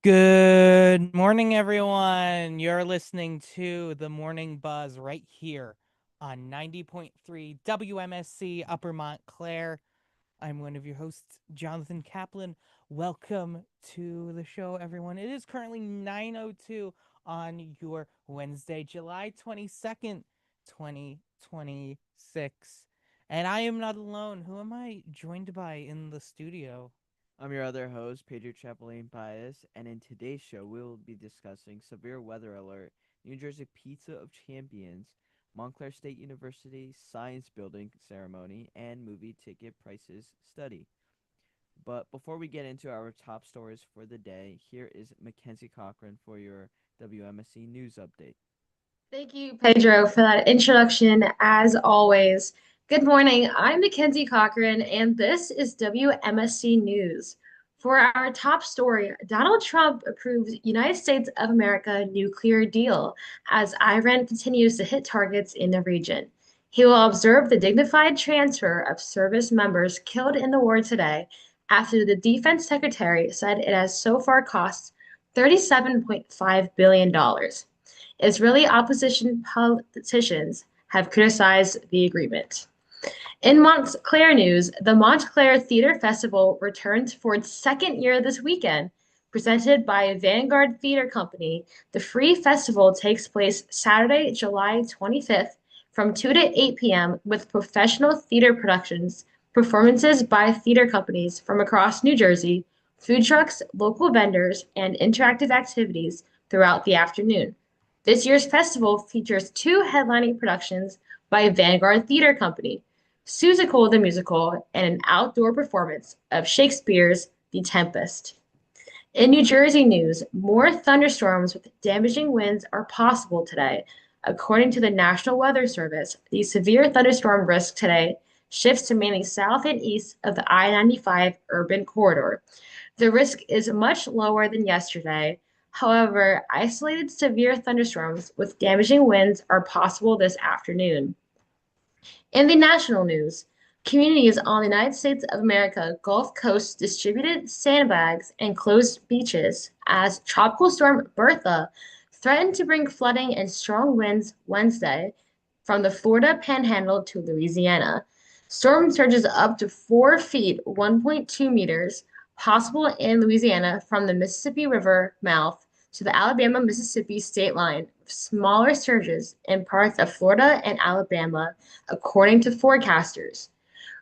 Good morning, everyone. You're listening to the Morning Buzz right here on 90.3 WMSC Upper Montclair. I'm one of your hosts, Jonathan Kaplan. Welcome to the show, everyone. It is currently 9:02 on your Wednesday, July 22nd, 2026. And I am not alone. Who am I joined by in the studio? I'm your other host, Pedro Chapolin Bias, and in today's show, we will be discussing severe weather alert, New Jersey Pizza of Champions, Montclair State University Science Building ceremony, and movie ticket prices study. But before we get into our top stories for the day, here is Mackenzie Cochran for your WMSC news update. Thank you, Pedro, for that introduction, as always. Good morning. I'm Mackenzie Cochran, and this is WMSC News. For our top story, Donald Trump approves United States of America nuclear deal as Iran continues to hit targets in the region. He will observe the dignified transfer of service members killed in the war today after the defense secretary said it has so far cost $37.5 billion. Israeli opposition politicians have criticized the agreement. In Montclair news, the Montclair Theater Festival returns for its second year this weekend. Presented by Vanguard Theater Company, the free festival takes place Saturday, July 25th from 2 to 8 p.m. with professional theater productions, performances by theater companies from across New Jersey, food trucks, local vendors, and interactive activities throughout the afternoon. This year's festival features two headlining productions by Vanguard Theater Company, Seussical the Musical, and an outdoor performance of Shakespeare's The Tempest. In New Jersey news, more thunderstorms with damaging winds are possible today. According to the National Weather Service, the severe thunderstorm risk today shifts to mainly south and east of the I-95 urban corridor. The risk is much lower than yesterday. However, isolated severe thunderstorms with damaging winds are possible this afternoon. In the national news, communities on the United States of America Gulf Coast distributed sandbags and closed beaches as Tropical Storm Bertha threatened to bring flooding and strong winds Wednesday from the Florida Panhandle to Louisiana. Storm surges up to 4 feet, 1.2 meters, possible in Louisiana from the Mississippi River mouth to the Alabama-Mississippi state line, with smaller surges in parts of Florida and Alabama according to forecasters.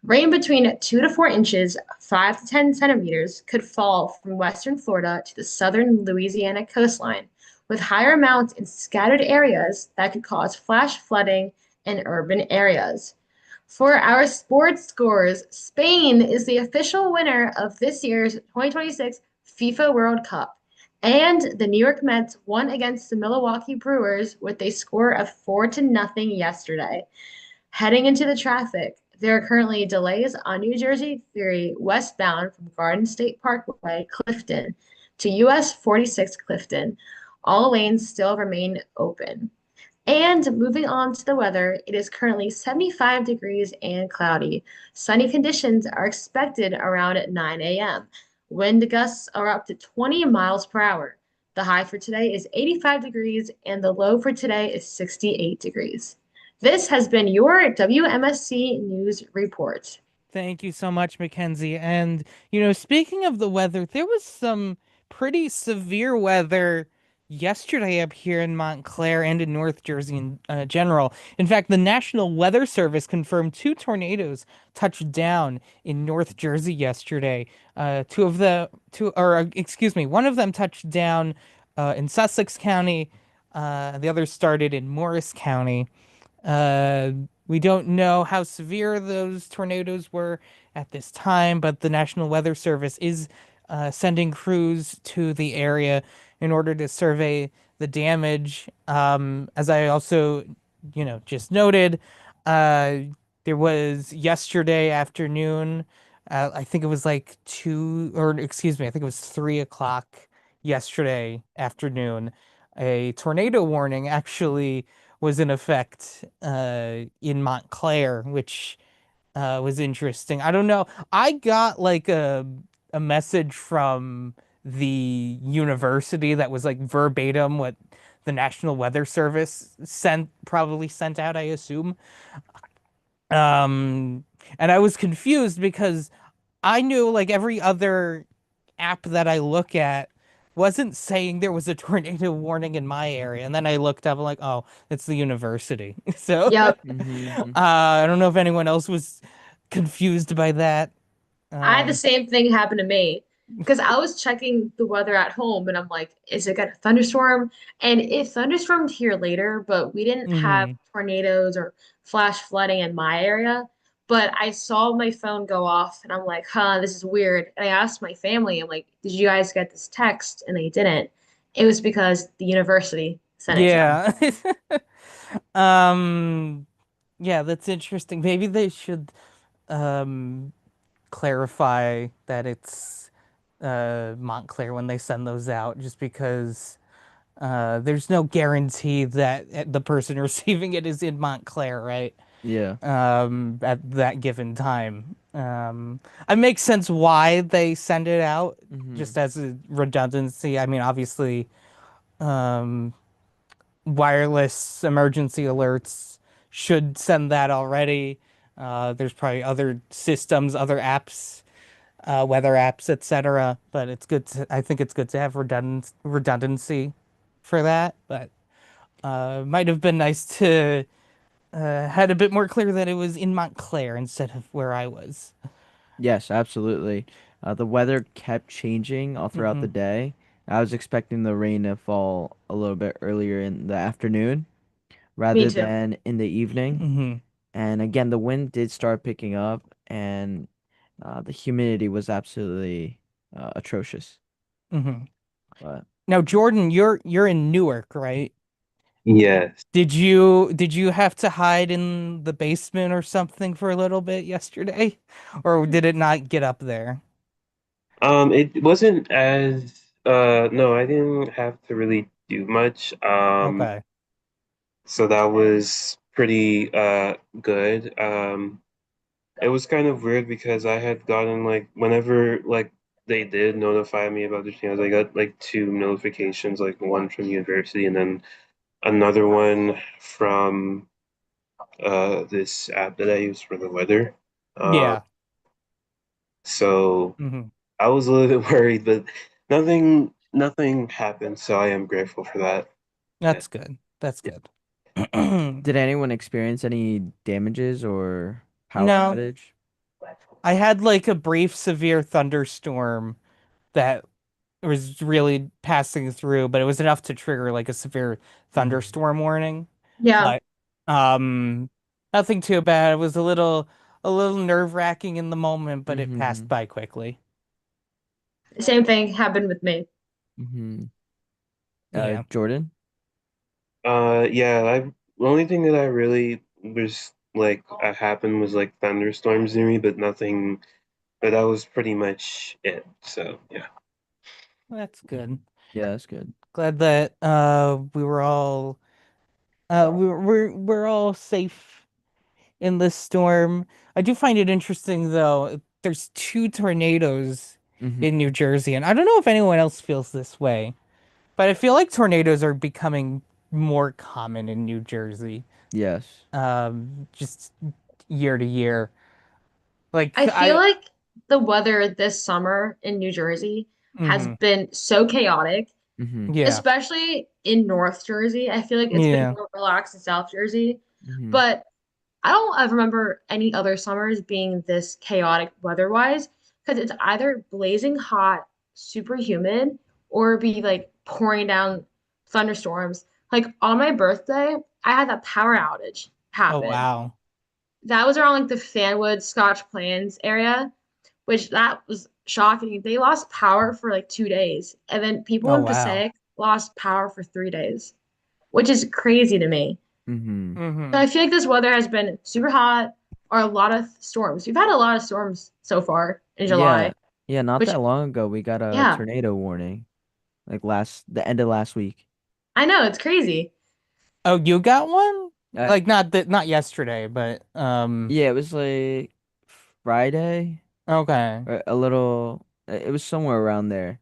Rain between 2 to 4 inches, 5 to 10 centimeters, could fall from western Florida to the southern Louisiana coastline, with higher amounts in scattered areas that could cause flash flooding in urban areas. For our sports scores, Spain is the official winner of this year's 2026 FIFA World Cup. And the New York Mets won against the Milwaukee Brewers with a score of 4-0 yesterday. Heading into the traffic, there are currently delays on New Jersey 3 westbound from Garden State Parkway, Clifton, to US 46 Clifton. All lanes still remain open. And moving on to the weather, it is currently 75 degrees and cloudy. Sunny conditions are expected around at 9 a.m. Wind gusts are up to 20 miles per hour. The high for today is 85 degrees and the low for today is 68 degrees. This has been your WMSC News Report. Thank you so much, Mackenzie. And, speaking of the weather, there was some pretty severe weather yesterday up here in Montclair and in North Jersey in general. In fact, the National Weather Service confirmed two tornadoes touched down in North Jersey yesterday. One of them touched down in Sussex County. The other started in Morris County. Uh, we don't know how severe those tornadoes were at this time, but the National Weather Service is sending crews to the area in order to survey the damage. As I also, just noted, uh, there was yesterday afternoon, I think it was like I think it was 3 o'clock yesterday afternoon, a tornado warning actually was in effect in Montclair, which was interesting. I don't know. I got like a message from the university that was like verbatim what the National Weather Service probably sent out, I assume. Um, and I was confused because I knew like every other app that I look at wasn't saying there was a tornado warning in my area. And then I looked up, like, oh, it's the university. So Yep. I don't know if anyone else was confused by that. I had the Um, same thing happen to me because I was checking the weather at home and I'm like, is it gonna thunderstorm? And it thunderstormed here later, but we didn't have mhm. tornadoes or flash flooding in my area. But I saw my phone go off and I'm like, huh, this is weird. And I asked my family, I'm like, did you guys get this text? And they didn't. It was because the university sent it to them. Yeah. Um, yeah, that's interesting. Maybe they should um clarify that it's Montclair when they send those out, just because there's no guarantee that the person receiving it is in Montclair, right? Yeah. At that given time. It makes sense why they send it out, Mm-hmm. just as a redundancy. I mean, obviously, um, wireless emergency alerts should send that already. There's probably other systems, other apps, weather apps, etc. But I think it's good to have redundancy for that. But might have been nice to had a bit more clear that it was in Montclair instead of where I was. Yes, absolutely. The weather kept changing all throughout Hmm. the day. I was expecting the rain to fall a little bit earlier in the afternoon Me rather too. than in the evening. Hmm. And again, the wind did start picking up, and the humidity was absolutely atrocious. Hmm. But Now, Jordan, you're in Newark, right? Yes. Did you have to hide in the basement or something for a little bit yesterday? Or did it not get up there? It wasn't as no, I didn't have to really do much. Okay. So that was pretty good. It was kind of weird because I had gotten like whenever like they did notify me about the channels, I got like two notifications, like one from university and then another one from this app that I use for the weather. Um, Yeah. so Hmm. I was a little bit worried, but nothing happened, so I am grateful for that. Yeah. That's good. That's Yeah. good. did anyone experience any damages or power No, outage? I had like a brief severe thunderstorm that was really passing through, but it was enough to trigger like a severe Mm-hmm. thunderstorm warning. Yeah, But um nothing too bad. It was a little nerve-wracking in the moment, but it Mm-hmm. passed by quickly. same thing happened with me. Mm-hmm. Yeah. Jordan? Yeah, the only thing that I really was like happened was like thunderstorms near me, but nothing. But that was pretty much it. So yeah. That's good. Yeah, that's good. Glad that we're all safe in this storm. I do find it interesting though. There's two tornadoes Mm-hmm. in New Jersey, and I don't know if anyone else feels this way, but I feel like tornadoes are becoming more common in New Jersey, Yes. just year to year. Like I feel I, like the weather this summer in New Jersey has hmm, been so chaotic, Mm-hmm. yeah, especially in North Jersey. I feel like it's been yeah, more relaxed in South Jersey, Mm-hmm. but I don't ever remember any other summers being this chaotic weather-wise because it's either blazing hot, super humid, or be like pouring down thunderstorms. Like on my birthday, I had a power outage oh happen. wow, That was around like the Fanwood, Scotch Plains area, which that was shocking. They lost power for like 2 days, and then people oh in wow, Passaic lost power for 3 days, which is crazy to me. Mm-hmm. So hmm, I feel like this weather has been super hot or a lot of storms. We've had a lot of storms so far in Yeah. July, Yeah, not which that long ago we got a yeah, tornado warning. Like the end of last week. I know it's crazy. Oh, you got one? Uh, Like not yesterday, but yeah, it was like Friday okay. or a little. It was somewhere around there.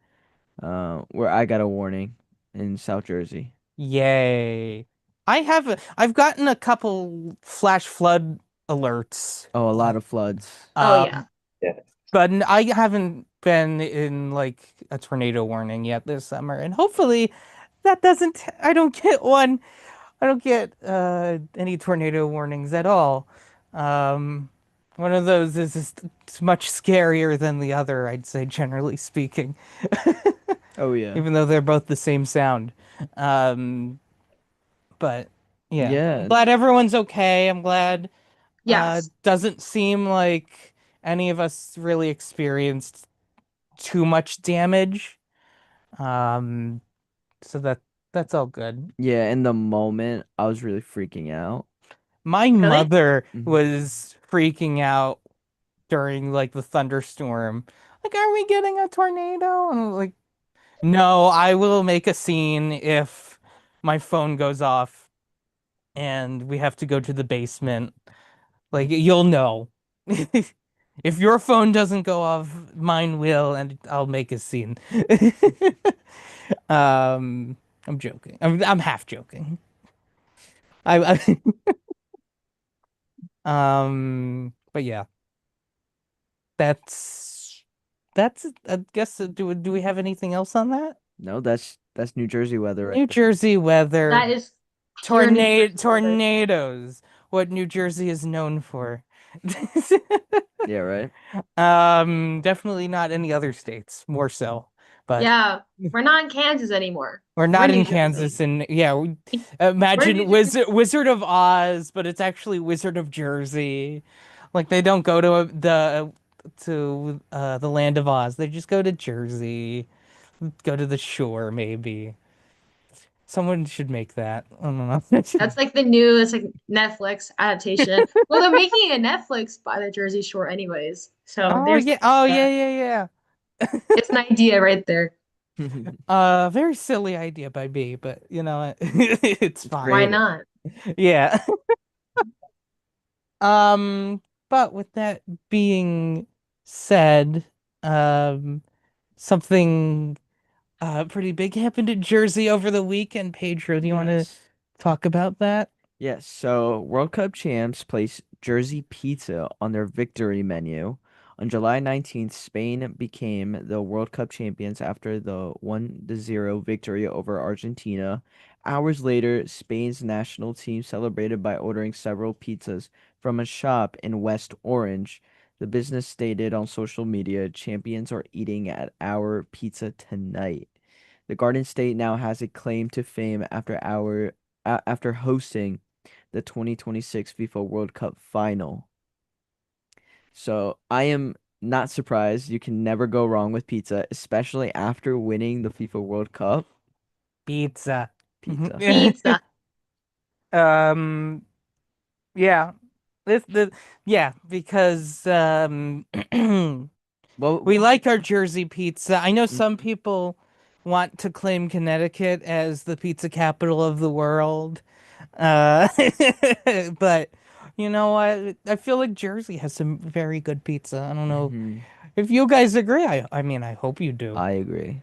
Where I got a warning in South Jersey. Yay. I've gotten a couple flash flood alerts. Oh, a lot of floods. Oh yeah. Um Yeah. but I haven't been in like a tornado warning yet this summer, and hopefully that doesn't I don't get one. I don't get any tornado warnings at all. Um one of those is just it's much scarier than the other, I'd say, generally speaking. Oh yeah. Even though they're both the same sound. Um but yeah. I'm Yeah. glad everyone's okay. I'm glad Yes. doesn't seem like any of us really experienced too much damage. Um, so that's all good. Yeah, in the moment, I was really freaking out. My Really? mother Mhm. was freaking out during like the thunderstorm. Like, are we getting a tornado? And I'm like, no, I will make a scene if my phone goes off and we have to go to the basement. Like, you'll know. If your phone doesn't go off, mine will, and I'll make a scene. Um, I'm joking. I'm half joking. I but yeah, that's I guess do we have anything else on that? No, that's New Jersey weather right New there. Jersey weather, That is pure New Jersey weather. tornadoes, what New Jersey is known for. Yeah, right? Definitely not any other states, more so. But Yeah, we're not in Kansas anymore. we're We're not New in Jersey. Kansas, and yeah, We're imagine New Jersey. Wizard of Oz, but it's actually Wizard of Jersey. Like they don't go to the land of Oz. They just go to Jersey, go to the shore, maybe. Someone should make that. I don't know. That's like the newest like Netflix adaptation. Well, they're making a Netflix by the Jersey Shore anyways. So Oh there's yeah. Oh yeah, that. yeah, It's an idea right there. yeah. Very silly idea by me, but you know, it's Why fine. Creative. not? Yeah. Um, but with that being said, um, something pretty big happened in Jersey over the weekend. Pedro, do you want to Yes. talk about that? Yes, so World Cup champs placed Jersey pizza on their victory menu. On July 19th, Spain became the World Cup champions after the 1-0 victory over Argentina. Hours later, Spain's national team celebrated by ordering several pizzas from a shop in West Orange. The business stated on social media, "Champions are eating at our pizza tonight." The Garden State now has a claim to fame after hosting the 2026 FIFA World Cup final. So I am not surprised. You can never go wrong with pizza, especially after winning the FIFA World Cup. Pizza. Pizza. Pizza. Um, yeah. The yeah, because Well, we like our Jersey pizza. I know mm, some people want to claim Connecticut as the pizza capital of the world. Uh, but you know what? I feel like Jersey has some very good pizza. I don't know mhm, if you guys agree. I mean, I hope you do. I agree.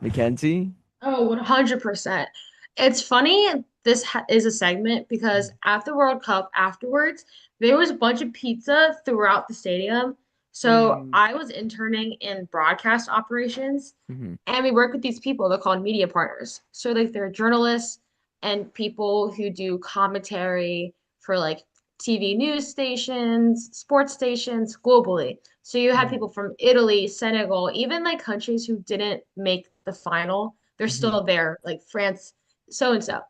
Mackenzie? Oh, 100%. It's funny this ha is a segment because at the World Cup afterwards, there was a bunch of pizza throughout the stadium. So Mm, I was interning in broadcast operations, mhm, and we work with these people. They're called media partners. So like they're journalists and people who do commentary for like TV news stations, sports stations globally. So you have mhm, people from Italy, Senegal, even like countries who didn't make the final. They're mhm, still there, like France, so and so.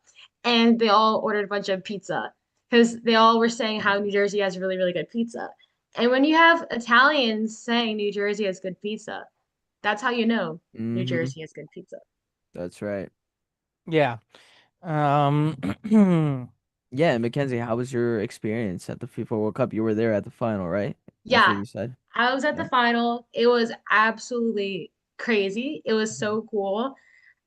And they all ordered a bunch of pizza because they all were saying how New Jersey has really, really good pizza. And when you have Italians saying New Jersey has good pizza, that's how you know New mhm. Jersey has good pizza. That's right. Yeah. Um, Yeah, Mackenzie, how was your experience at the FIFA World Cup? You were there at the final, right? That's what Yeah, you said. I was at the Yeah. final. It was absolutely crazy. It was Mhm. so cool.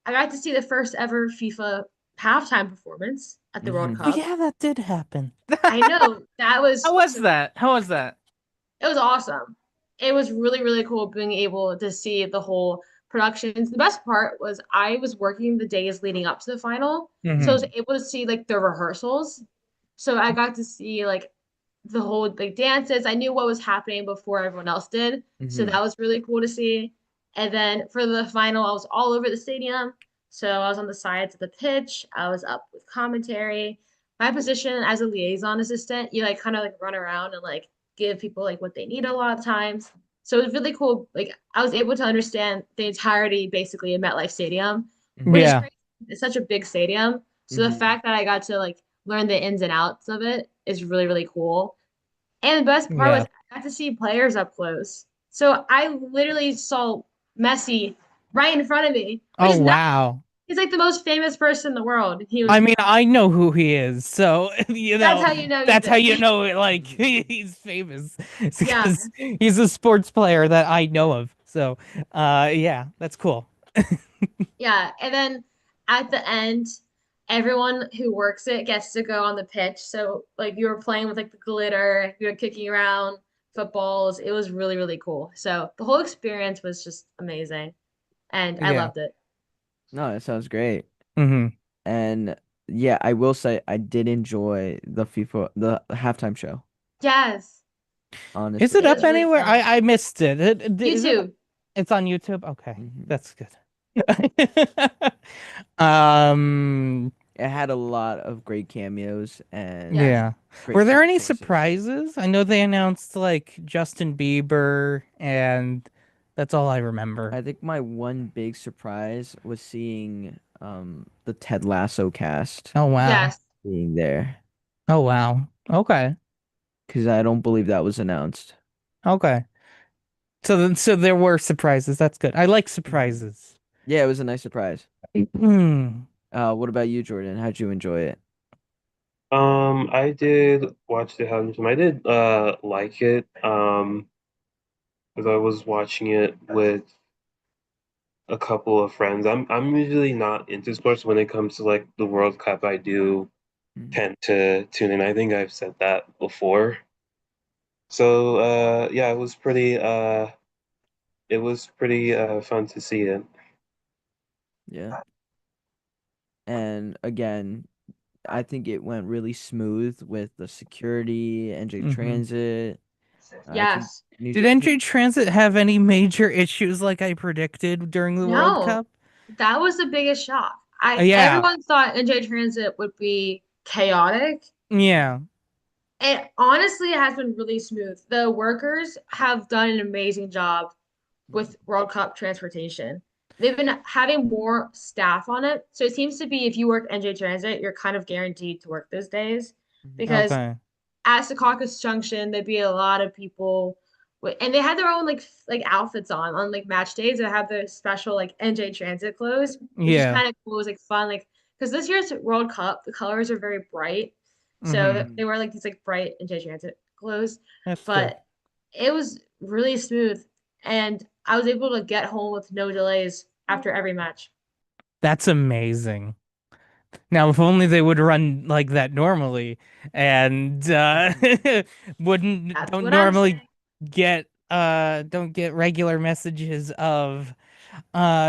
I got to see the first ever FIFA halftime performance at the World Mhm. Oh Cup. yeah, that did happen. I know that was How was that? How was that? it was awesome. It was really, really cool being able to see the whole productions. The best part was I was working the days leading up to the final, so I was Mhm. able to see like the rehearsals. So I got to see like the whole like dances. I knew what was happening before everyone else did. So Mhm. that was really cool to see. And then for the final, I was all over the stadium. So I was on the sides of the pitch. I was up with commentary. My position as a liaison assistant, you like kind of like run around and like give people like what they need a lot of times. So it was really cool. Like I was able to understand the entirety basically of MetLife Stadium, which is Yeah. crazy. It's such a big stadium. So the Mhm. fact that I got to like learn the ins and outs of it is really, really cool. And the best part was Yeah. I got to see players up close. So I literally saw Messi right in front of me, which Oh is not, wow. he's like the most famous person in the world. He I was, mean, I know who he is, so that's how you know he's that's how you big. know like he's famous. It's Yeah. because he's a sports player that I know of. So, yeah, that's cool. Yeah. And then at the end, everyone who works it gets to go on the pitch. So like you were playing with like the glitter, you were kicking around footballs. It was really, really cool. So the whole experience was just amazing. And I Yeah. loved it. No, that sounds great. Hmm. And yeah, I will say I did enjoy the halftime show, Yes. Is honestly. it It up was really anywhere? fun. I missed it. Is it? YouTube. It's on YouTube. Okay, Mhm. that's good. um. It had a lot of great cameos and Yes. Yeah. great Were there song any choices. surprises? I know they announced like Justin Bieber, and that's all I remember. I think my one big surprise was seeing the Ted Lasso cast Oh wow. Yes. being there Oh wow. Okay. because I don't believe that was announced. Okay. So there were surprises. That's good. I like Mhm. surprises. Yeah, it was a nice surprise. Hmm. What about you, Jordan? How'd you enjoy it? I did watch the Hamilton. I did like it. Because I was watching it with a couple of friends. I'm usually not into sports when it comes to like the World Cup. I do Mhm. tend to tune in. I think I've said that before. So yeah, it was pretty fun to see it. Yeah. And again, I think it went really smooth with the security, NJ Hmm. Transit. I think Yes. New Did NJ Transit have any major issues like I predicted during the World No, Cup? that was the biggest shock. I Yeah. everyone thought NJ Transit would be chaotic. Yeah. It honestly has been really smooth. The workers have done an amazing job with World Cup transportation. They've been having more staff on it. So it seems to be if you work NJ Transit, you're kind of guaranteed to work those days Mhm. because Okay. at Secaucus Junction, there'd be a lot of people, and they had their own like outfits on like match days. They have their special like NJ Transit clothes, which is Yeah. kind of cool. It was like fun, like because this year's World Cup, the colors are very bright, so Hmm. they Mhm. wear like these like bright NJ Transit clothes. That's good. But it was really smooth, and I was able to get home with no delays after every match. That's amazing. Now, if only they would run like that normally and Mhm. wouldn't That's don't what I'm normally saying. don't get regular messages of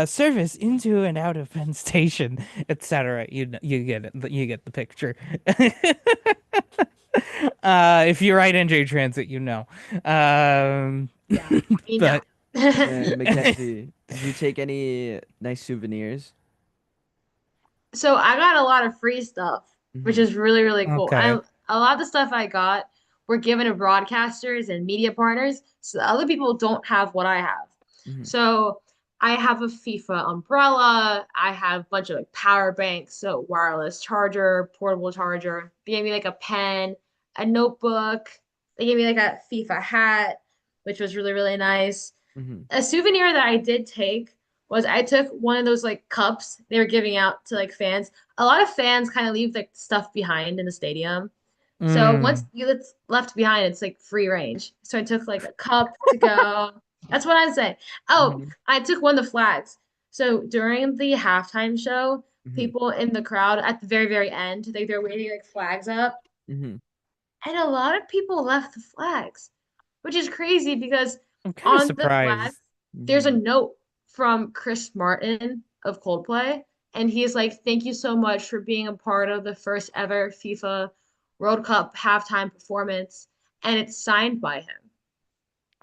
service into and out of Penn Station, etc. You get it. You get the picture. If you write NJ Transit, you know. Um, Yeah, we know. but And Mackenzie, did you take any nice souvenirs? So I got a lot of free stuff, which Hmm. is really, really cool. okay. A lot of the stuff I got were given to broadcasters and media partners, so other people don't have what I have. Hmm. So I have a FIFA umbrella. I have a bunch of like power banks, so wireless charger, portable charger. They gave me like a pen, a notebook. They gave me like a FIFA hat, which was really, really nice. Hmm. A souvenir that I did take was I took one of those like cups they were giving out to like fans. A lot of fans kind of leave like stuff behind in the stadium. So once Mm, you it's left behind, it's like free range. So I took like a cup to go. That's what I'd say. Oh, Hmm. I took one of the flags. So during the halftime show, Mhm. people in the crowd at the very, very end. Like they're waving like flags up. Mhm. And a lot of people left the flags, which is crazy because I'm kind of on the flag, surprised. there's a Mhm. note from Chris Martin of Coldplay. And he's like, thank you so much for being a part of the first ever FIFA World Cup halftime performance. And it's signed by him.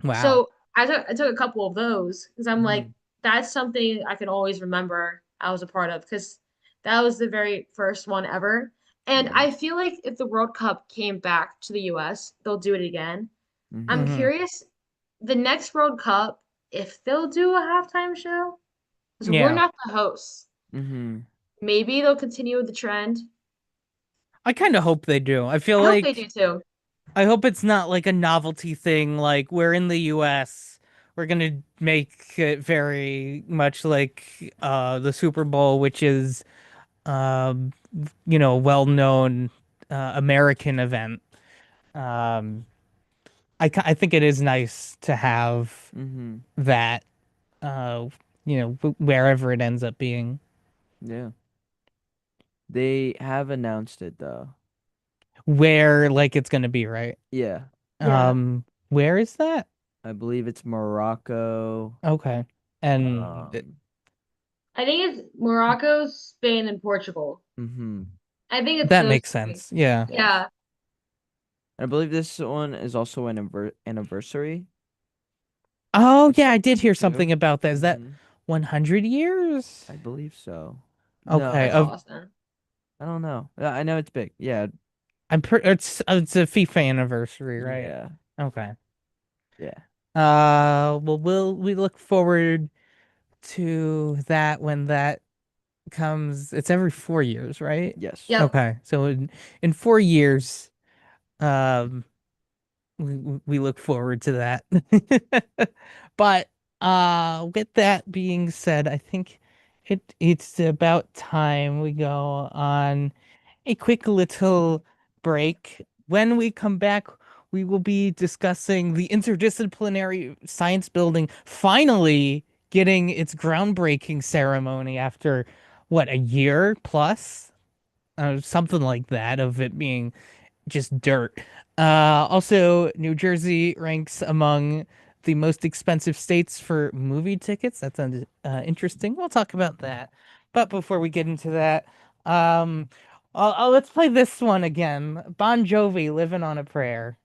Wow. So I took a couple of those because I'm like, Mhm. that's something I can always remember I was a part of because that was the very first one ever. And Yeah. I feel like if the World Cup came back to the US, they'll do it again. I'm Mhm. Hmm. curious, the next World Cup, if they'll do a halftime show, because we're Yeah. not the hosts. Mhm. Maybe they'll continue the trend. I kind of hope they do. I feel I hope they like do too. I hope it's not like a novelty thing. Like we're in the US, we're gonna make it very much like the Super Bowl, which is um well-known American event. Um, I think it is nice to have Mhm. that wherever it ends up being. Yeah. They have announced it though. Where like it's gonna be, right? Yeah. Yeah. Where is that? I believe it's Morocco. Okay. And Um. I think it's Morocco, Spain, and Portugal. Mhm. I think it's that those makes three. sense. Yeah. Yes. Yeah. I believe this one is also an anniversary Oh, or yeah, I did something hear too. something about that. Is that Mhm. 100 years? I believe so. Okay. That's No, awesome. I don't know. I know it's big. Yeah. It's a FIFA anniversary, right? Yeah. Okay. Yeah. Well, we look forward to that when that comes. It's every 4 years, right? Yes. Yep. Okay. So in 4 years, um, we look forward to that. But with that being said, I think it's about time we go on a quick little break. When we come back, we will be discussing the interdisciplinary science building finally getting its groundbreaking ceremony after what, a year plus? Something like that of it being just dirt. Also, New Jersey ranks among the most expensive states for movie tickets. That sounds interesting. We'll talk about that. But before we get into that, um, let's play this one again. Bon Jovi, "Living on a Prayer."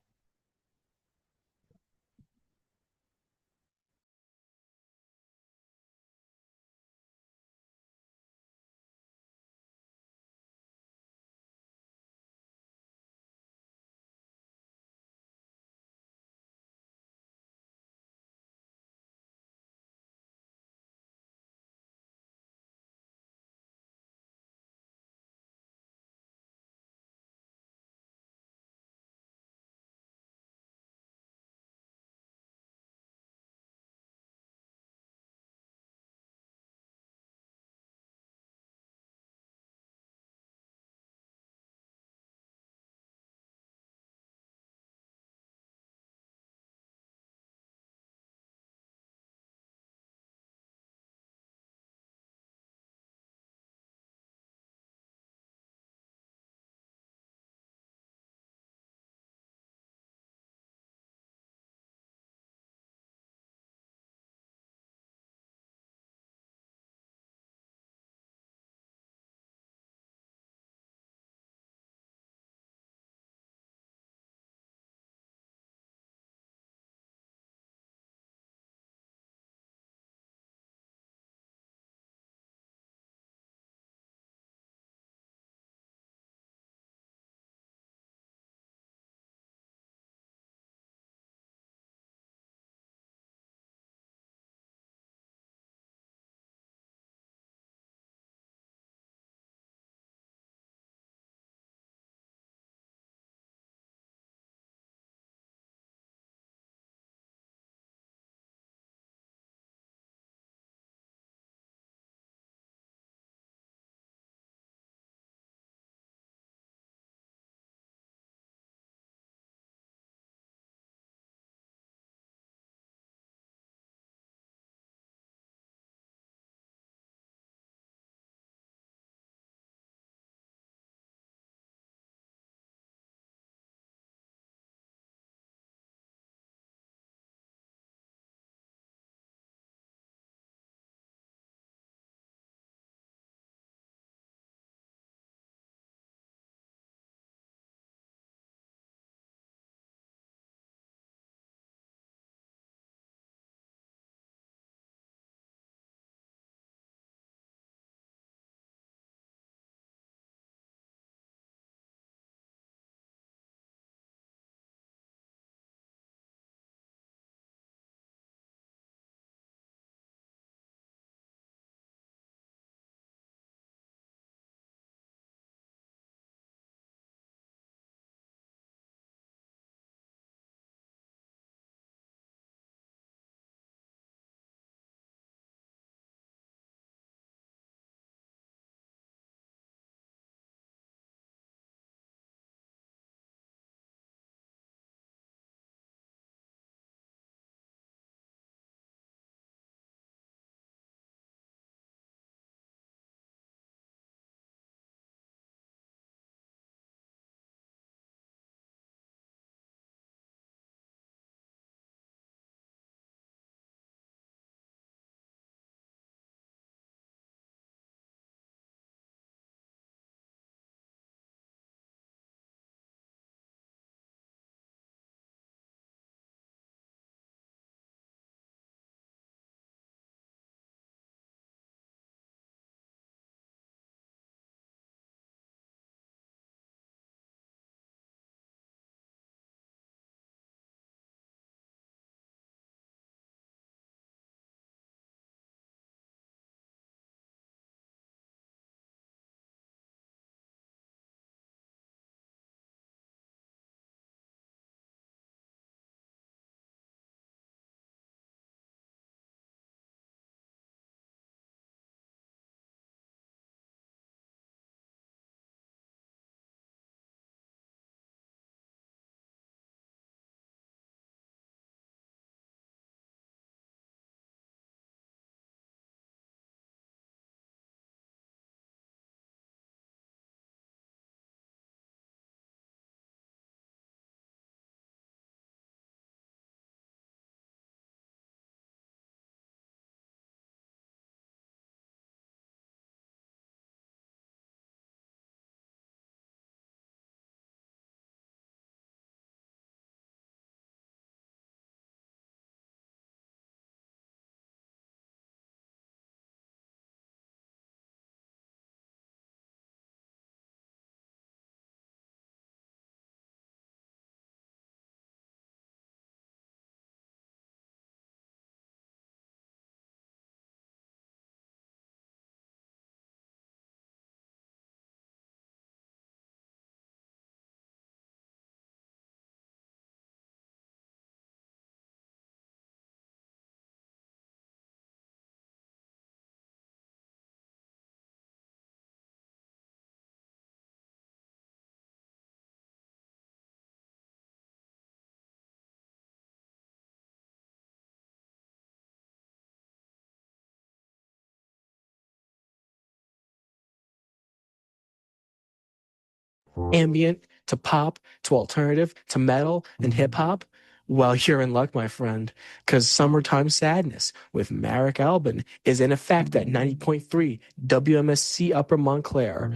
ambient to pop to alternative to metal and hip hop, well, you're in luck, my friend, because Summertime Sadness with Marek Albin is in effect at 90.3 WMSC Upper Montclair.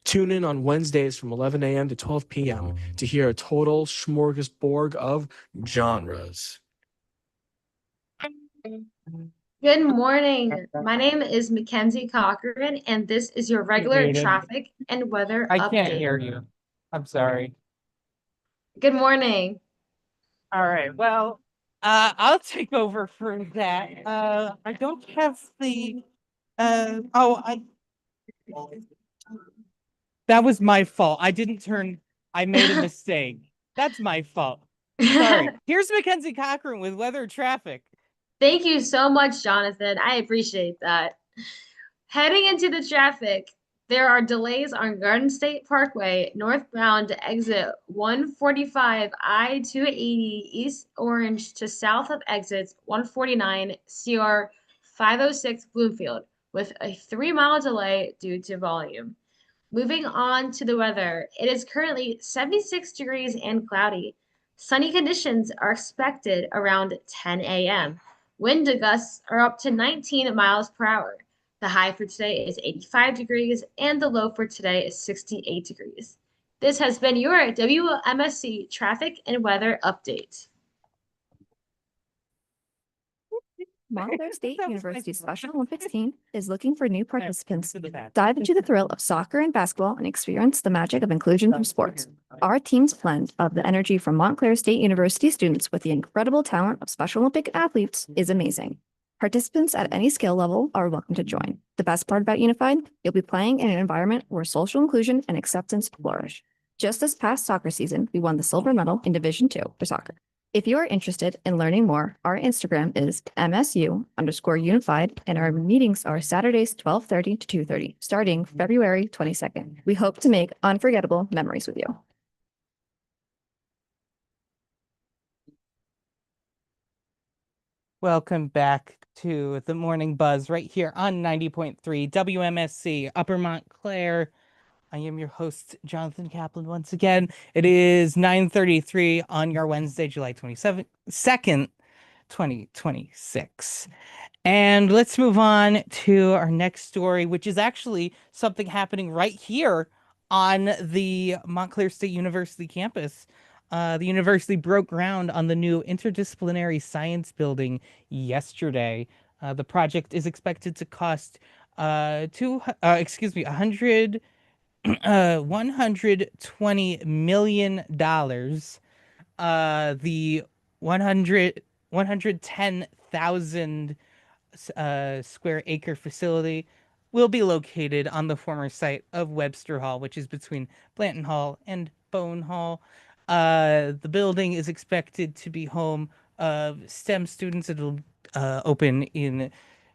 Tune in on Wednesdays from 11 a.m. to 12 p.m. to hear a total smorgasbord of genres. Good morning. My name is Mackenzie Cochran, and this is your regular Muted. traffic and weather I can't update. hear you. I'm sorry. Good morning. All right. Well, I'll take over for that. I don't have the that was my fault. I made a mistake. That's my fault. Sorry. Here's Mackenzie Cochran with weather traffic. Thank you so much, Jonathan. I appreciate that. Heading into the traffic, there are delays on Garden State Parkway, northbound to exit 145 I-280 East Orange to south of exits 149 CR 506 Bloomfield, with a 3-mile delay due to volume. Moving on to the weather, it is currently 76 degrees and cloudy. Sunny conditions are expected around 10 a.m. Wind gusts are up to 19 miles per hour. The high for today is 85 degrees and the low for today is 68 degrees. This has been your WMSC traffic and weather update. Montclair State That was University's nice. Special Olympics team is looking for new participants. To the back. Dive into the thrill of soccer and basketball and experience the magic of inclusion through sports. Our team's blend of the energy from Montclair State University students with the incredible talent of Special Olympic athletes is amazing. Participants at any skill level are welcome to join. The best part about Unified, you'll be playing in an environment where social inclusion and acceptance flourish. Just this past soccer season, we won the silver medal in Division II for soccer. If you are interested in learning more, our Instagram is MSU_unified, and our meetings are Saturdays 12:30 to 2:30, starting February 22nd. We hope to make unforgettable memories with you. Welcome back to the Morning Buzz right here on 90.3 WMSC Upper Montclair. I am your host, Jonathan Kaplan, once again. It is 9:33 on your Wednesday, July 2nd, 2026. And let's move on to our next story, which is actually something happening right here on the Montclair State University campus. The university broke ground on the new interdisciplinary science building yesterday. The project is expected to cost $120 million. The 110,000 square acre facility will be located on the former site of Webster Hall, which is between Blanton Hall and Bone Hall. The building is expected to be home of STEM students. It'll open in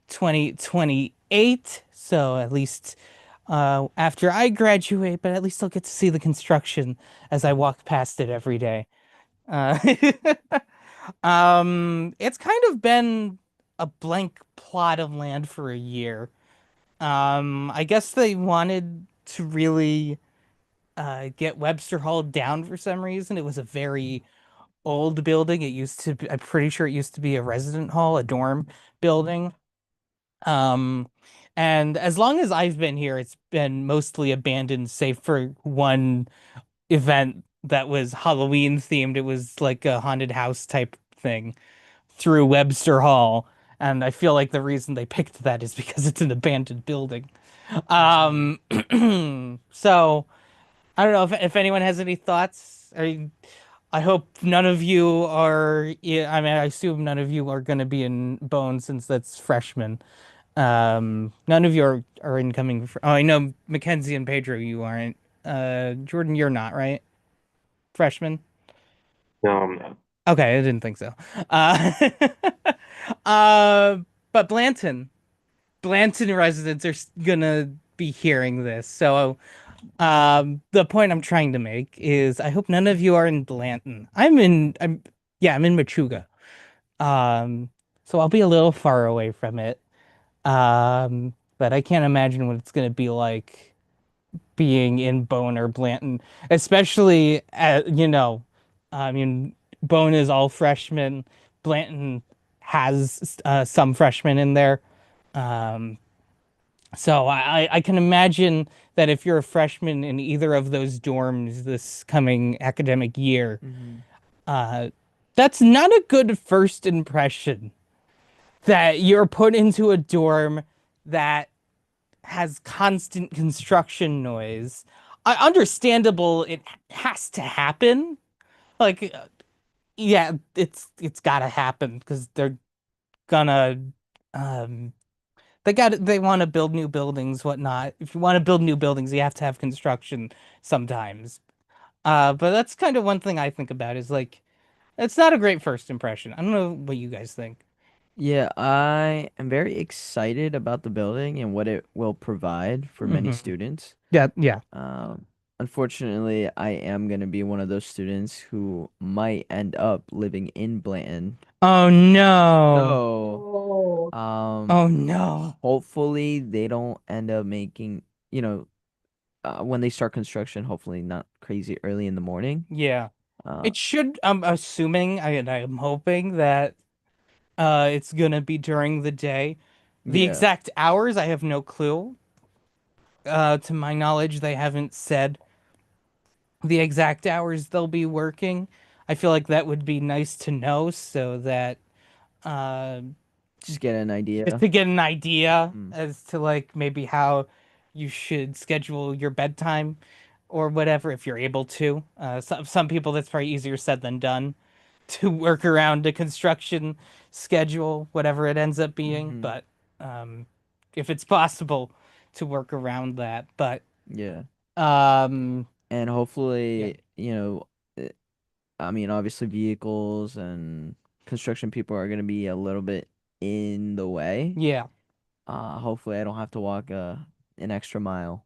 2028, so at least after I graduate, but at least I'll get to see the construction as I walk past it every day. Uh, it's kind of been a blank plot of land for a year. I guess they wanted to really get Webster Hall down for some reason. It was a very old building. It used to be, I'm pretty sure it used to be a resident hall, a dorm building. Um, and as long as I've been here, it's been mostly abandoned, save for one event that was Halloween themed. It was like a haunted house type thing through Webster Hall. And I feel like the reason they picked that is because it's an abandoned building. Um, so I don't know if anyone has any thoughts. I hope none of you are, yeah, I mean, I assume none of you are going to be in Bone since that's freshmen. None of you are incoming. Oh, I know Mackenzie and Pedro, you aren't. Jordan, you're not, right? Freshman? No, I'm not. Okay, I didn't think so. Uh, uh, but Blanton residents are gonna be hearing this. So, the point I'm trying to make is I hope none of you are in Blanton. I'm in Machuga. So I'll be a little far away from it. But I can't imagine what it's gonna be like being in Bone or Blanton, especially I mean, Bone is all freshmen. Blanton has some freshmen in there. Um, so I can imagine that if you're a freshman in either of those dorms this coming academic year, Mm-hmm. uh, that's not a good first impression that you're put into a dorm that has constant construction noise. Understandable, it has to happen. Like, yeah, it's gotta happen because they're gonna, um, they want to build new buildings, whatnot. If you want to build new buildings, you have to have construction sometimes. But that's kind of one thing I think about is like, it's not a great first impression. I don't know what you guys think. Yeah, I am very excited about the building and what it will provide for many Mhm. students. Yeah, yeah. Um, Unfortunately, I am going to be one of those students who might end up living in Blanton. Oh no. So, Oh, Oh no. hopefully they don't end up making, you know, when they start construction, hopefully not crazy early in the morning. Yeah. Uh, It should, I'm assuming, and I'm hoping that it's gonna be during the day. The yeah. exact hours, I have no clue. To my knowledge, they haven't said the exact hours they'll be working. I feel like that would be nice to know so that uh Just get an just idea. to get an idea Mm. as to like maybe how you should schedule your bedtime or whatever if you're able to. Some people that's probably easier said than done to work around a construction schedule, whatever it ends up being. Mhm. But um, if it's possible to work around that, but Yeah. um, And yeah, hopefully, uh, I mean, obviously vehicles and construction people are going to be a little bit in the way. yeah. Hopefully I don't have to walk an extra mile.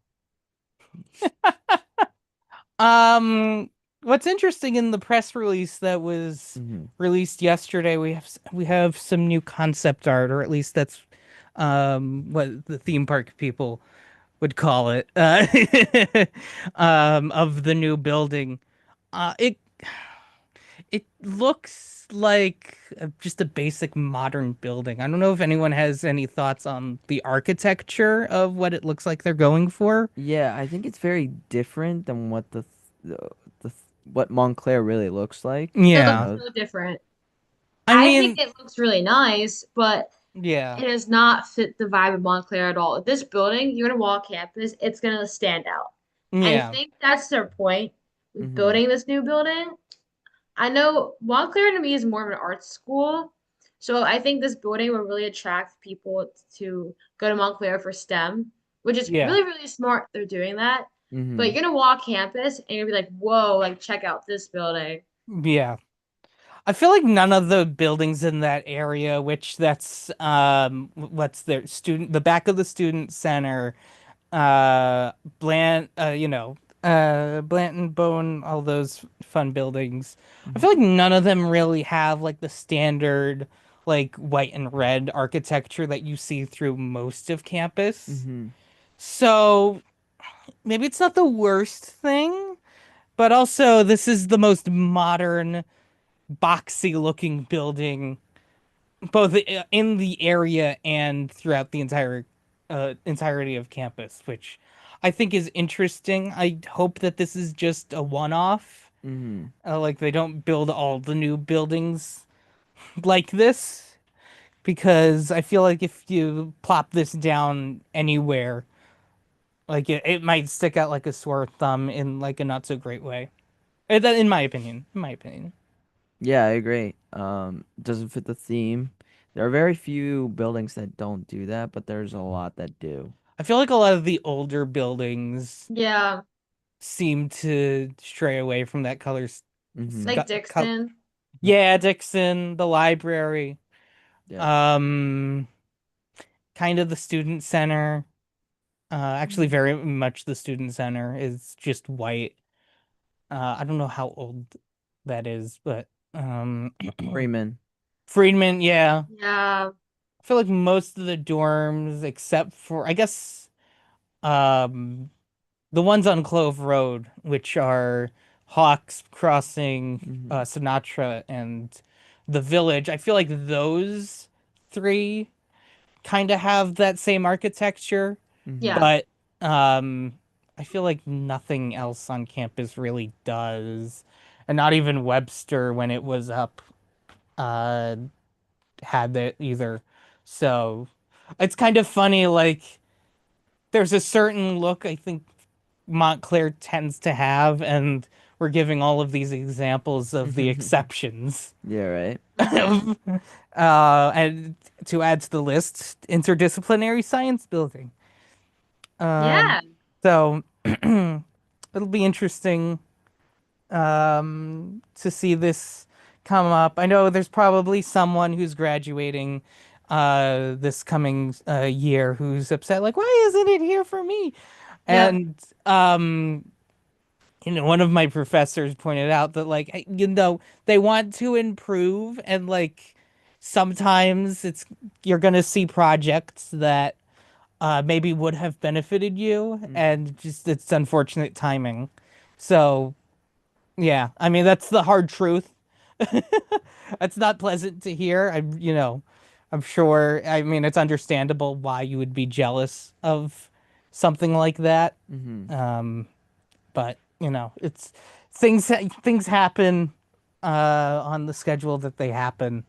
Um, what's interesting in the press release that was Hmm. released yesterday, we have some new concept art, or at least that's what the theme park people would call it, of the new building. It looks like just a basic modern building. I don't know if anyone has any thoughts on the architecture of what it looks like they're going for. Yeah, I think it's very different than what what Montclair really looks like. it Yeah. looks so different. I I think mean, it looks really nice, but yeah. it does not fit the vibe of Montclair at all. This building, you're gonna walk campus, it's gonna stand out. I Yeah. think that's their point with Hmm. building this new building. I know Montclair to me is more of an art school, so I think this building will really attract people to go to Montclair for STEM, which is Yeah. really, really smart. They're doing that. But Hmm. you're gonna walk campus and you're gonna be like, whoa, like check out this building. Yeah. I feel like none of the buildings in that area, which that's what's their the back of the student center, uh Bland Blanton Bone, all those fun buildings. I feel like none of them really have like the standard like white and red architecture that you see through most of campus. Hmm. So maybe it's not the worst thing, but also this is the most modern, boxy looking building both in the area and throughout the entirety of campus, which I think is interesting. I hope that this is just a one-off. Hmm. Like they don't build all the new buildings like this, because I feel like if you plop this down anywhere, like it might stick out like a sore thumb in like a not so great way. That, in my opinion. In my opinion. Yeah, I agree. Doesn't fit the theme. There are very few buildings that don't do that, but there's a lot that do. I feel like a lot of the older buildings Yeah, seem to stray away from that Hmm. like Dixon. Yeah, Dixon, the library, Yeah. um, kind of the student center. Actually, very much the student center is just white. I don't know how old that is, but Freeman. Friedman, yeah. Yeah. I feel like most of the dorms, except for I guess, um, the ones on Clove Road, which are Hawks Crossing, Hmm. Sinatra, and the Village. I feel like those three kind of have that same architecture, Hmm. Yeah. but um, I feel like nothing else on campus really does, and not even Webster when it was up uh, had that either. So it's kind of funny, like there's a certain look I think Montclair tends to have, and we're giving all of these examples of the exceptions. Yeah, right. Mhm. And to add to the list, interdisciplinary science building. Um, Yeah. so it'll be interesting to see this come up. I know there's probably someone who's graduating this coming year who's upset, like, why isn't it here for me? Yep. And one of my professors pointed out that, like, they want to improve, and like sometimes you're gonna see projects that maybe would have benefited you, Mhm. and just it's unfortunate timing. So yeah, I mean that's the hard truth. It's not pleasant to hear. I'm sure. I mean, it's understandable why you would be jealous of something like that. Mhm. Um, but it's things happen on the schedule that they happen,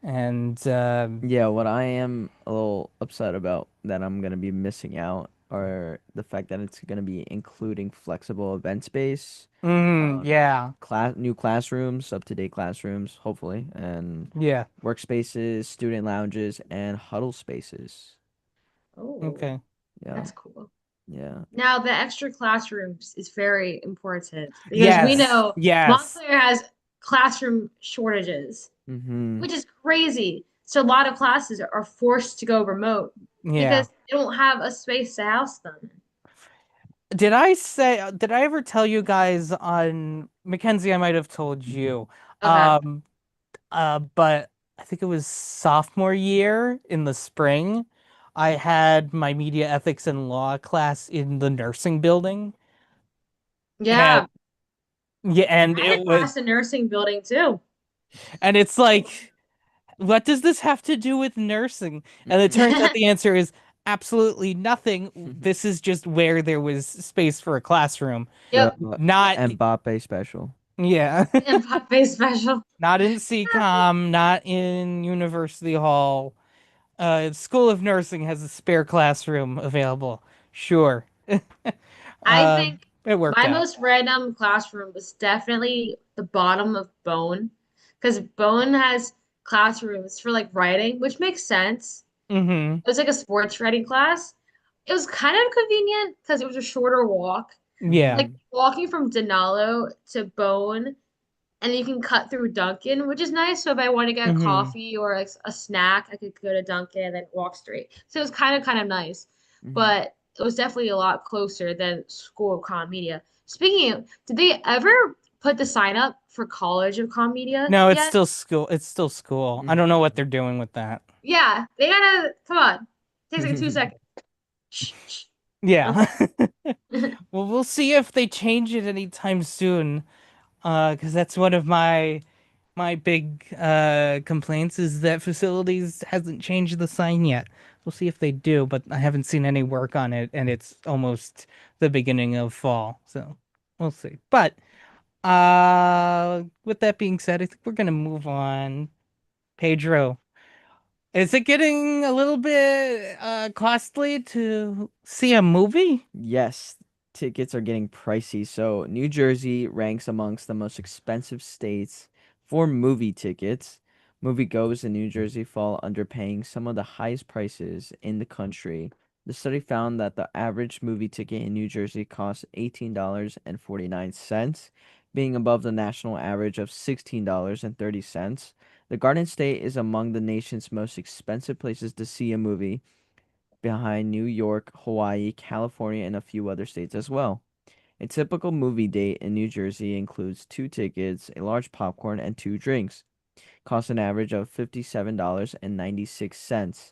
and Yeah, what I am a little upset about that I'm gonna be missing out are the fact that it's gonna be including flexible event space, yeah, new classrooms, up-to-date classrooms, hopefully, and yeah, workspaces, student lounges, and huddle spaces. Oh, okay, Yeah, that's cool. yeah. Now, the extra classrooms is very important because we Yes. yes, know yes, Montclair has classroom shortages, Mm-hmm. which is crazy. So a lot of classes are forced to go remote yeah. because they don't have a space to house them. Did I ever tell you guys on Mackenzie? I might have told you. Okay. Um, but I think it was sophomore year in the spring. I had my media ethics and law class in the nursing building. And Yeah, yeah, and I had class in nursing building too. it's like, what does this have to do with nursing? And it turns out the answer is absolutely nothing. This is just where there was space for a classroom. The Yep. Not, Mbappe special. yeah, And pop-based special. not in CCOM, not in University Hall. School of Nursing has a spare classroom available. Sure. I Uh, think it worked my out. most random classroom was definitely the bottom of Bone because Bone has classrooms for like writing, which makes sense. Mm-hmm. It was like a sports writing class. It was kind of convenient because it was a shorter walk. Yeah. Like Mm-hmm. walking from Denalo to Bone, and you can cut through Dunkin', which is nice. So if I want to get Mm-hmm. coffee or like a snack, I could go to Dunkin' and then walk straight. So it was kind of nice, Mm-hmm. but it was definitely a lot closer than School of Comm Media. Speaking of, did they ever put the sign up for College of Comm Media No, it's yet? still school. It's still school. I don't know what they're doing with that. Yeah, they gotta come on. Takes like 2 seconds. Shh, shh. Yeah. Okay. Well, we'll see if they change it anytime soon. Because that's one of my big complaints is that facilities hasn't changed the sign yet. We'll see if they do, but I haven't seen any work on it, and it's almost the beginning of fall, so we'll see. But with that being said, I think we're gonna move on. Pedro, is it getting a little bit costly to see a movie? Yes, tickets are getting pricey. So, New Jersey ranks amongst the most expensive states for movie tickets. Moviegoers in New Jersey fall under paying some of the highest prices in the country. The study found that the average movie ticket in New Jersey costs $18.49, being above the national average of $16.30. The Garden State is among the nation's most expensive places to see a movie behind New York, Hawaii, California, and a few other states as well. A typical movie date in New Jersey includes two tickets, a large popcorn, and two drinks. Costs an average of $57.96.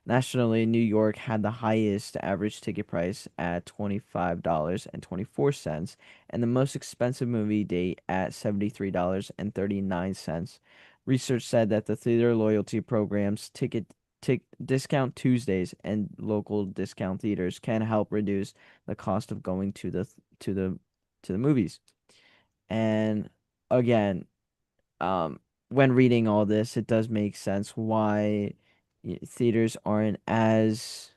Nationally, New York had the highest average ticket price at $25.24, and the most expensive movie date at $73.39. Research said that the theater loyalty programs, discount Tuesdays, and local discount theaters can help reduce the cost of going to the movies. And again, when reading all this, it does make sense why theaters aren't as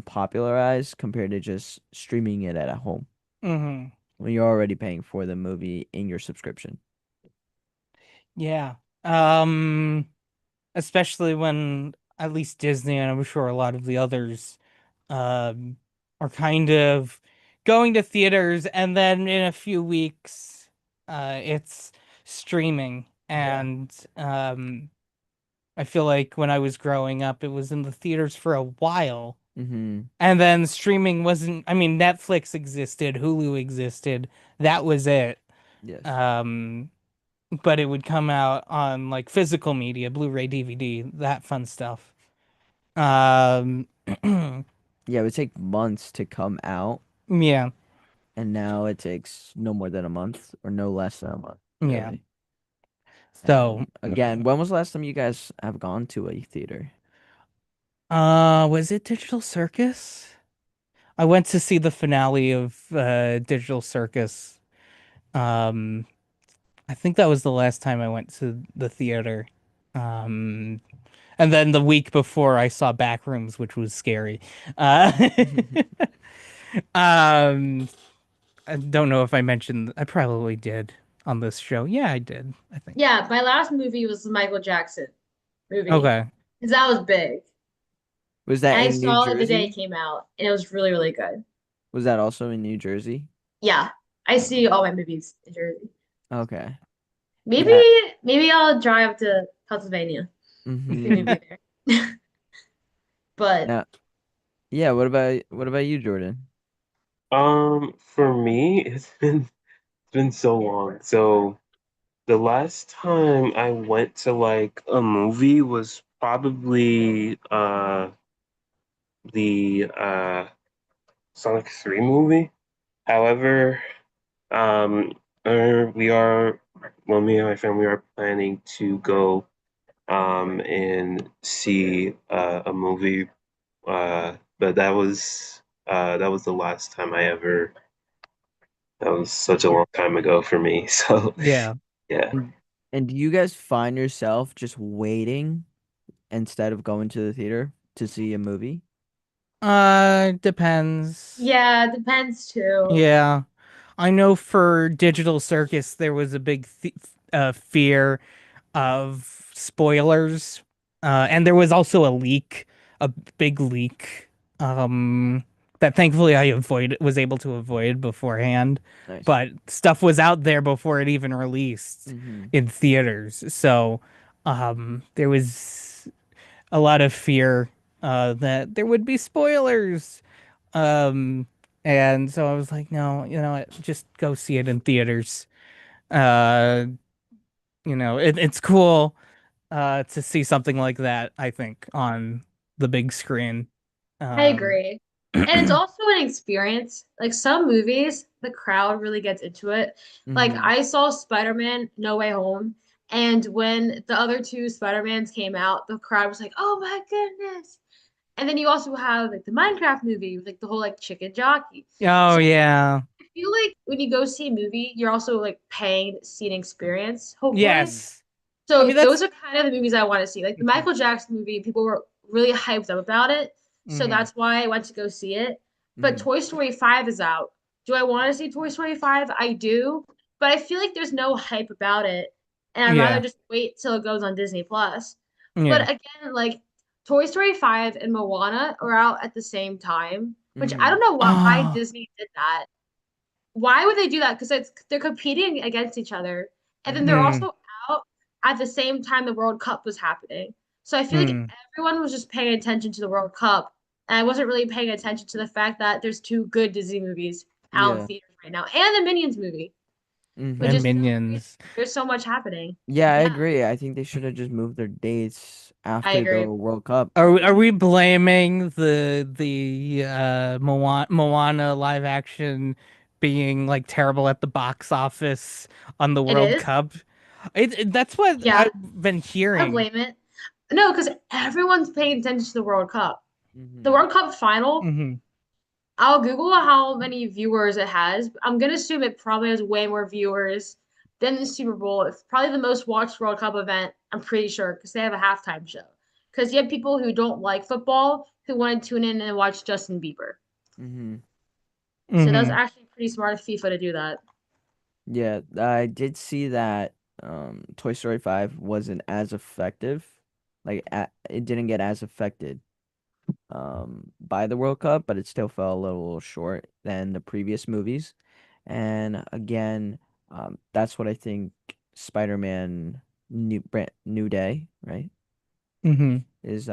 popularized compared to just streaming it at home Hmm. when you're already paying for the movie in your subscription. Yeah. Especially when at least Disney, and I'm sure a lot of the others, um, are kind of going to theaters, and then in a few weeks, it's streaming. And I feel like when I was growing up, it was in the theaters for a while. Mm-hmm. And then streaming wasn't, I mean, Netflix existed, Hulu existed, that was it. Yes. But it would come out on like physical media, Blu-ray, DVD, that fun stuff. Um, Yeah, it would take months to come out, yeah, and now it takes no more than a month or no less than a month. yeah. Really. So, Again, when was the last time you guys have gone to a theater? was it Digital Circus? I went to see the finale of Digital Circus. Um, I think that was the last time I went to the theater. Um, and then the week before I saw Backrooms, which was scary. Uh, um, I don't know if I mentioned, I probably did on this show. Yeah, I did, I think. Yeah, my last movie was the Michael Jackson movie. Okay. Because that was big. Was that And I in New saw it the day it Jersey? came out, and it was really, really good. Was that also in New Jersey? Yeah, I see all my movies in Jersey. Okay. Maybe Yeah. maybe I'll drive to Pennsylvania. See Mm-hmm. movie there. But Now, yeah. What about you, Jordan? For me, it's been so long. So the last time I went to like a movie was probably the Sonic 3 movie. However, um we are well, me and my family are planning to go and see a movie, but that was the last time I ever. That was such a long time ago for me. So Yeah. yeah. And do you guys find yourself just waiting instead of going to the theater to see a movie? Depends. yeah, it depends too. Yeah. I know for Digital Circus, there was a big fear of spoilers. And there was also a big leak, that thankfully was able to avoid beforehand. Nice. But stuff was out there before it even released Mm-hmm. in theaters. So, there was a lot of fear, that there would be spoilers. Um, and so I was like, no, what, just go see it in theaters. Uh, it's cool to see something like that, I think, on the big screen. I Um, agree. And it's also an experience. Like some movies, the crowd really gets into it. Like Mm-hmm. I saw Spider-Man No Way Home, and when the other two Spider-Mans came out, the crowd was like, "Oh my goodness." And then you also have like the Minecraft movie with like the whole like chicken jockey. oh So yeah. I feel like when you go see a movie, you're also like paying to see an experience, hopefully. Yes. I So mean that's those are kind of the movies I want to see. Like the Michael Jackson movie, people were really hyped up about it. So Mhm. that's why I went to go see it. But Mhm. Toy Story 5 is out. Do I want to see Toy Story 5? I do. But I feel like there's no hype about it. And I'd rather Yeah. just wait till it goes on Disney Plus. Yeah. But again, like Toy Story 5 and Moana are out at the same time, which I Mhm. don't know why Ah, Disney did that. Why would they do that? Because they're competing against each other, and then they're mm, also out at the same time the World Cup was happening. So I feel like mm. everyone was just paying attention to the World Cup, and I wasn't really paying attention to the fact that there's two good Disney movies out in Yeah. theaters right now, and the Minions movie. Mhm. Which and is so crazy. Minions. There's so much happening. Yeah, I Yeah. agree. I think they should have just moved their dates I after agree. the World Cup. Are we blaming the Moana live action being like terrible at the box office on the It World is. Cup? That's what Yeah, I've been I hearing. blame it. No, because everyone's paying attention to the World Cup. The Mhm. World Cup final, Hmm. I'll Google how many viewers it has. I'm gonna assume it probably has way more viewers than the Super Bowl. It's probably the most watched World Cup event, I'm pretty sure, because they have a halftime show. Because you have people who don't like football who want to tune in and watch Justin Bieber. Mhm. So that's Hmm. actually pretty smart of FIFA to do that. Yeah, I did see that Toy Story 5 wasn't as effective. Like it didn't get as affected by the World Cup, but it still fell a little short than the previous movies. And again, that's what I think Spider-Man New Day, right? Hmm. Is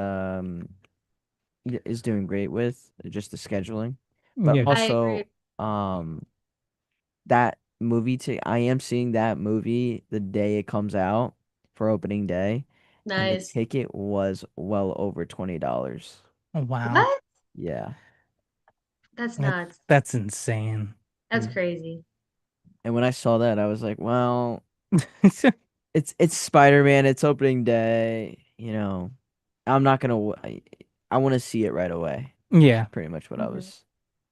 is doing great with just the scheduling. But Yeah. I agree. also that movie to I am seeing that movie the day it comes out for opening day, and the Nice. ticket was well over $20. Oh, wow. What? Yeah. That's That's nuts. that's insane. That's Mm. crazy. And when I saw that, I was like, well, it's Spider-Man, it's opening day, I'm not gonna I want to see it right away. Yeah. Pretty much Mhm.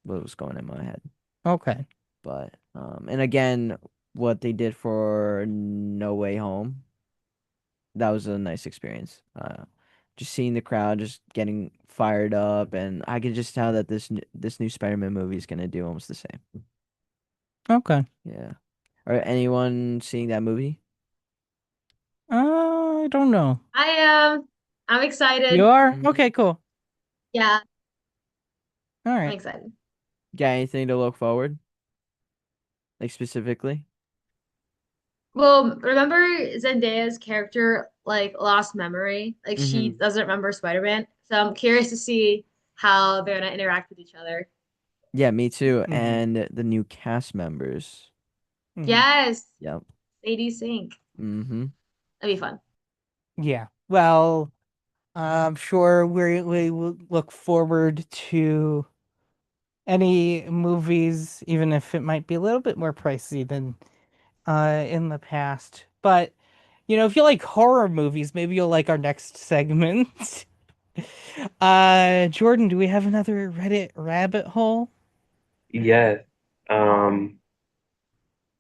what was going in my head. Okay. But and again, what they did for No Way Home, that was a nice experience. Just seeing the crowd just getting fired up, and I could just tell that this new Spider-Man movie is gonna do almost the same. Okay. Yeah. Or anyone seeing that movie? I don't know. I am. I'm You excited. are? Mhm. Okay, cool. Yeah, All I'm right. excited. Got anything to look forward, like specifically? Well, remember Zendaya's character like lost memory? Like she Mm-hmm. doesn't remember Spider-Man. So I'm curious to see how they're gonna interact with each other. Yeah, me too. Hmm. And the new cast members. Hmm. Yes, Yep. Sadie Sink. Mm-hmm. That'd be fun. Yeah. Well, I'm sure we will look forward to any movies, even if it might be a little bit more pricey than in the past. But if you like horror movies, maybe you'll like our next segment. Jordan, do we have another Reddit rabbit hole? Yes. Um,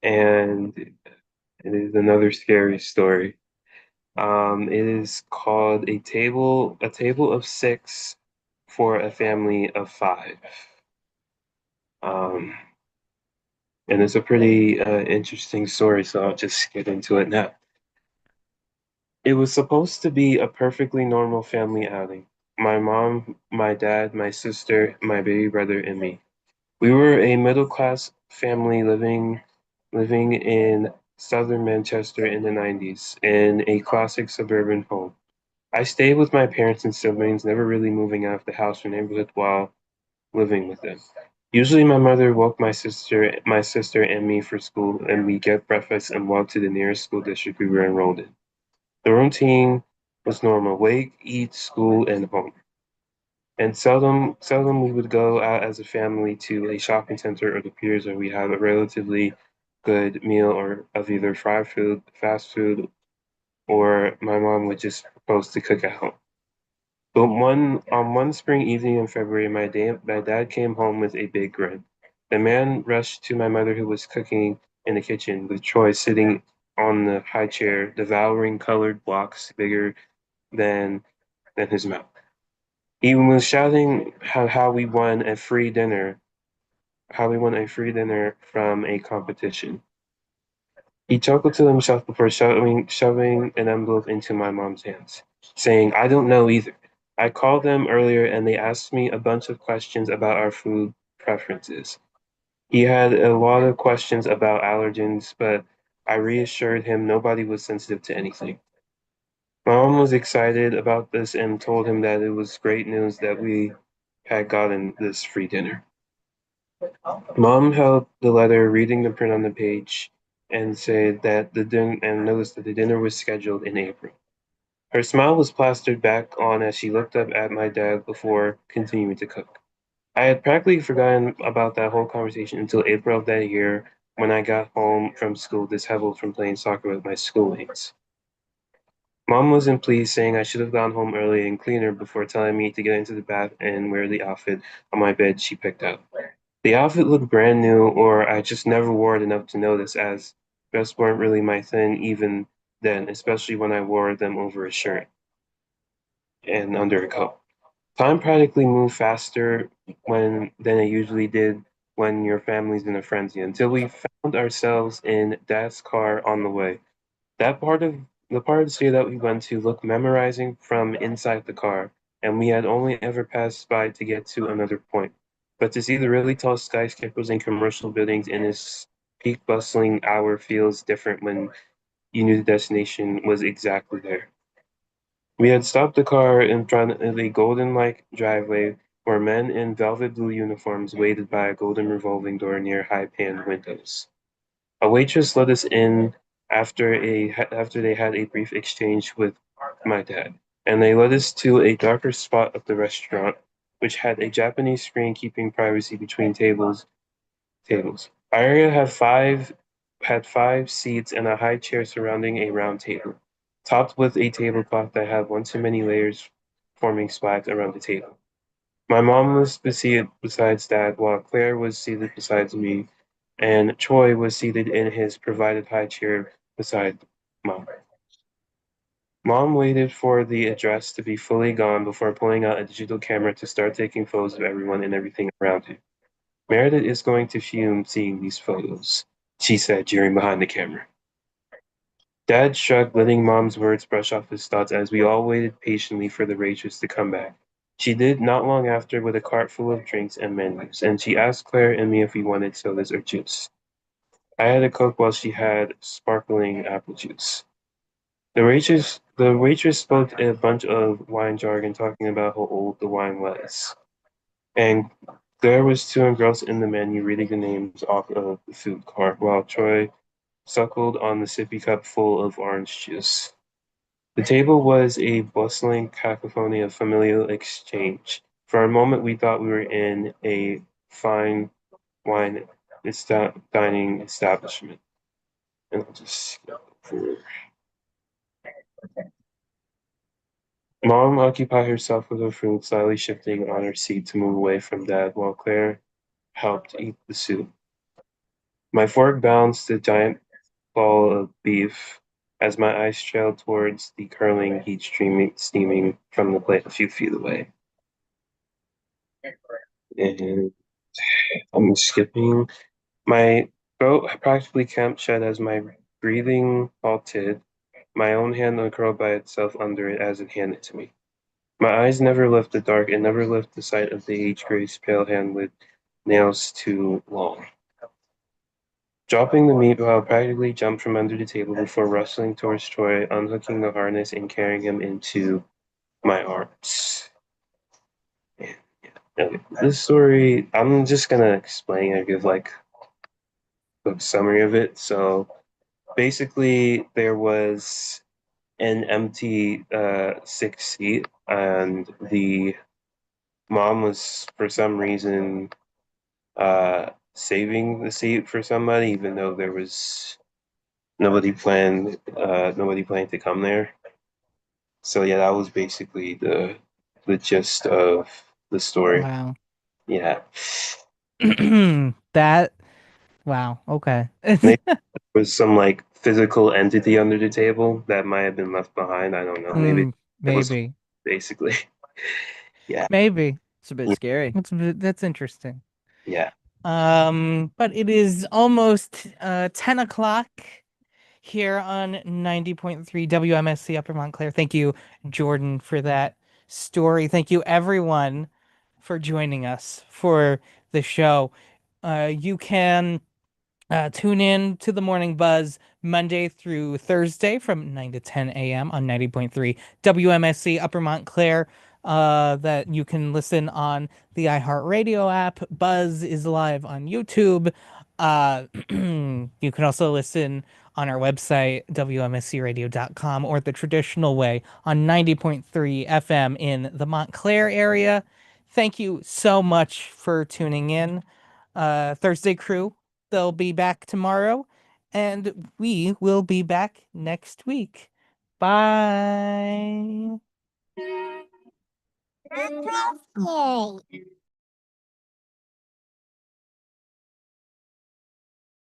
and it is another scary story. It is called a table of six for a family of five. Um, and it's a pretty interesting story, so I'll just get into it now. It was supposed to be a perfectly normal family outing. My mom, my dad, my sister, my baby brother, and me. We were a middle-class family living in southern Manchester in the 90s in a classic suburban home. I stayed with my parents and siblings, never really moving out of the house or neighborhood while living with them. Usually my mother woke my sister and me for school, and we get breakfast and walk to the nearest school district we were enrolled in. The routine was normal: wake, eat, school, and home. And seldom we would go out as a family to a shopping center or the piers where we have a relatively good meal or of either fried food, fast food, or my mom would just propose to cook at home. But one spring evening in February, my dad came home with a big grin. The man rushed to my mother, who was cooking in the kitchen, with Troy sitting on the high chair, devouring colored blocks bigger than than his mouth. He was shouting how we won a free dinner from a competition. He chuckled to himself before shoving an envelope into my mom's hands, saying, "I don't know either. I called them earlier and they asked me a bunch of questions about our food preferences." He had a lot of questions about allergens, but I reassured him nobody was sensitive to anything. My mom was excited about this and told him that it was great news that we had gotten this free dinner. Mom held the letter, reading the print on the page. and said that noticed that the dinner was scheduled in April. Her smile was plastered back on as she looked up at my dad before continuing to cook. I had practically forgotten about that whole conversation until April of that year when I got home from school disheveled from playing soccer with my schoolmates. Mom wasn't pleased, saying I should have gone home early and cleaner before telling me to get into the bath and wear the outfit on my bed she picked out. The outfit looked brand new, or I just never wore it enough to notice, as dresses weren't really my thing even then, especially when I wore them over a shirt and under a coat. Time practically moved faster than it usually did when your family's in a frenzy, until we found ourselves in Dad's car on the way. That part of the city that we went to looked memorizing from inside the car, and we had only ever passed by to get to another point. But to see the really tall skyscrapers and commercial buildings in this peak bustling hour feels different when you knew the destination was exactly there. We had stopped the car in front of a golden like driveway where men in velvet blue uniforms waited by a golden revolving door near high paned windows. A waitress let us in after they had a brief exchange with my dad, and they led us to a darker spot of the restaurant, which had a Japanese screen keeping privacy between tables. Our area had five seats and a high chair surrounding a round table, topped with a tablecloth that had one too many layers forming spikes around the table. My mom was seated beside Dad, while Claire was seated beside me, and Troy was seated in his provided high chair beside Mom. Mom waited for the address to be fully gone before pulling out a digital camera to start taking photos of everyone and everything around her. Meredith is going to fume seeing these photos, she said, jeering behind the camera. Dad shrugged, letting Mom's words brush off his thoughts as we all waited patiently for the waitress to come back. She did not long after with a cart full of drinks and menus, and she asked Claire and me if we wanted sodas or juice. I had a Coke while she had sparkling apple juice. The waitress spoke a bunch of wine jargon, talking about how old the wine was. And there was two girls in the menu reading the names off of the food cart, while Troy suckled on the sippy cup full of orange juice. The table was a bustling cacophony of familial exchange. For a moment, we thought we were in a fine wine dining establishment. And I'll just skip over. Mom occupied herself with her food, slightly shifting on her seat to move away from Dad, while Claire helped eat the soup. My fork bounced the giant ball of beef as my eyes trailed towards the curling heat steaming from the plate a few feet away. And I'm skipping. My throat practically camped shut as my breathing halted. My own hand uncurled by itself under it as it handed to me. My eyes never left the dark and never left the sight of the age Grace pale hand with nails too long. Dropping the meat while practically jumped from under the table before rustling towards Troy, unhooking the harness and carrying him into my arms. And, yeah, this story, I'm just gonna explain and give like a summary of it. So basically, there was an empty sixth seat, and the mom was for some reason saving the seat for somebody, even though there was nobody planned to come there. So yeah, that was basically the gist of the story. Wow. Yeah. That wow. Okay. Maybe there was some like physical entity under the table that might have been left behind. I don't know. Maybe it was Maybe. basically. Yeah. Maybe. It's a bit scary. That's interesting. Yeah. But it is almost 10 o'clock here on 90.3 WMSC Upper Montclair. Thank you, Jordan, for that story. Thank you, everyone, for joining us for the show. You can tune in to the Morning Buzz Monday through Thursday from 9 to 10 a.m. on 90.3 WMSC Upper Montclair. That you can listen on the iHeartRadio app. Buzz is live on YouTube. You can also listen on our website, wmscradio.com, or the traditional way on 90.3 FM in the Montclair area. Thank you so much for tuning in. Thursday crew, they'll be back tomorrow, and we will be back next week. Bye. Yay.